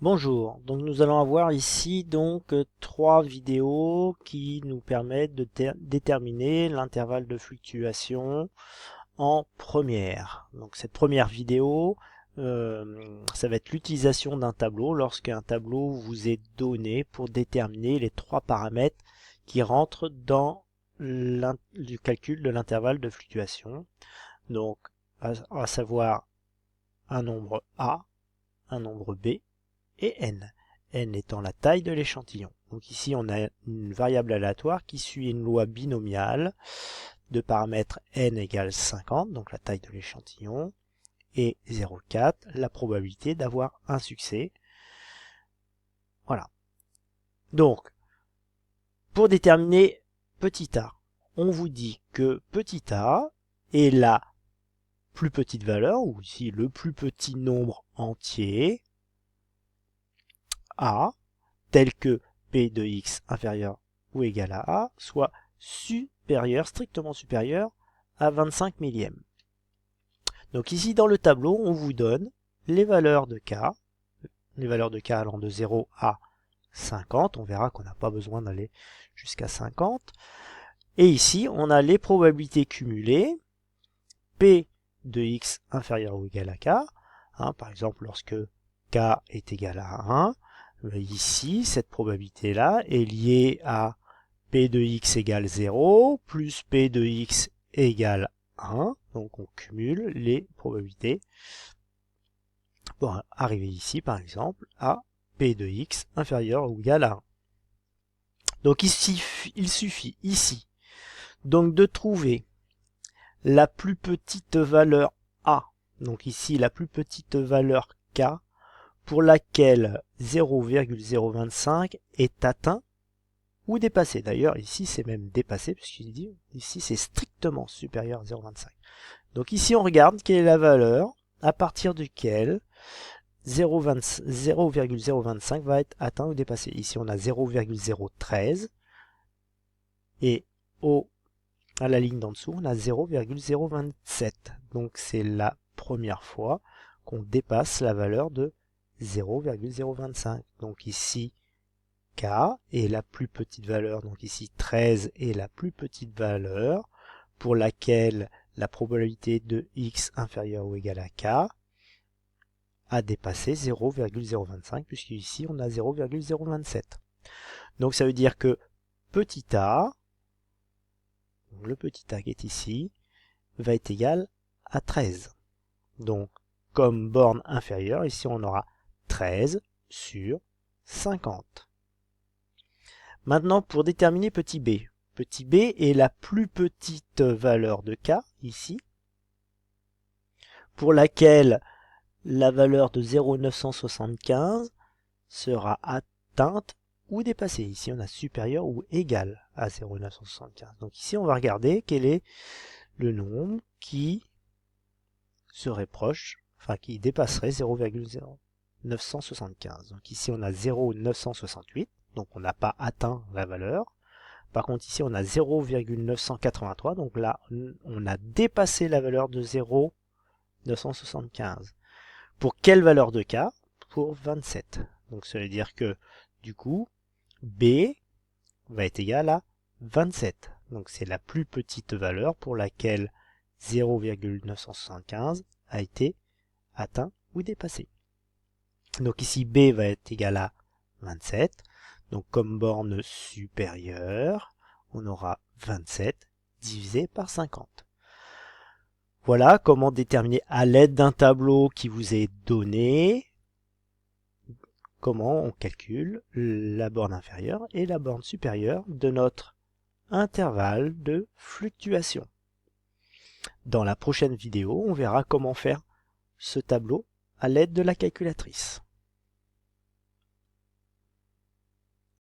Bonjour, donc nous allons avoir ici trois vidéos qui nous permettent de déterminer l'intervalle de fluctuation en première. Donc cette première vidéo, ça va être l'utilisation d'un tableau lorsqu'un tableau vous est donné pour déterminer les trois paramètres qui rentrent dans le calcul de l'intervalle de fluctuation. Donc à savoir un nombre A, un nombre B et n. N étant la taille de l'échantillon. Donc ici on a une variable aléatoire qui suit une loi binomiale de paramètres n égale 50, donc la taille de l'échantillon, et 0,4, la probabilité d'avoir un succès. Voilà. Donc, pour déterminer petit a, on vous dit que petit a est la plus petite valeur, ou ici le plus petit nombre entier, a, tel que p de x inférieur ou égal à a, soit supérieur, strictement supérieur à 25 millièmes. Donc ici dans le tableau, on vous donne les valeurs de k allant de 0 à 50. On verra qu'on n'a pas besoin d'aller jusqu'à 50. Et ici, on a les probabilités cumulées, p de x inférieur ou égal à k. Par exemple, lorsque k est égal à 1, ici, cette probabilité-là est liée à p de x égale 0 plus p de x égale 1. Donc on cumule les probabilités pour arriver ici, par exemple, à p de x inférieur ou égal à 1. Donc ici, il suffit ici donc de trouver la plus petite valeur a. Donc ici, la plus petite valeur k pour laquelle 0,025 est atteint ou dépassé. D'ailleurs, ici, c'est même dépassé, puisqu'il dit ici, c'est strictement supérieur à 0,25. Donc ici, on regarde quelle est la valeur à partir duquel 0,025 va être atteint ou dépassé. Ici, on a 0,013 et à la ligne d'en dessous, on a 0,027. Donc, c'est la première fois qu'on dépasse la valeur de 0,025. Donc ici, k est la plus petite valeur, donc ici 13 est la plus petite valeur pour laquelle la probabilité de x inférieure ou égale à k a dépassé 0,025, puisqu'ici on a 0,027. Donc ça veut dire que petit a, le petit a qui est ici, va être égal à 13. Donc comme borne inférieure, ici on aura 13 sur 50. Maintenant, pour déterminer petit b. Petit b est la plus petite valeur de k, ici, pour laquelle la valeur de 0,975 sera atteinte ou dépassée. Ici, on a supérieur ou égal à 0,975. Donc ici, on va regarder quel est le nombre qui serait proche, enfin qui dépasserait 0,975. Donc ici, on a 0,968. Donc on n'a pas atteint la valeur. Par contre ici on a 0,983, donc là on a dépassé la valeur de 0,975. Pour quelle valeur de k? Pour 27. Donc ça veut dire que du coup b va être égal à 27. Donc c'est la plus petite valeur pour laquelle 0,975 a été atteint ou dépassé. Donc ici b va être égal à 27. Donc comme borne supérieure, on aura 27 divisé par 50. Voilà comment déterminer à l'aide d'un tableau qui vous est donné, comment on calcule la borne inférieure et la borne supérieure de notre intervalle de fluctuation. Dans la prochaine vidéo, on verra comment faire ce tableau à l'aide de la calculatrice.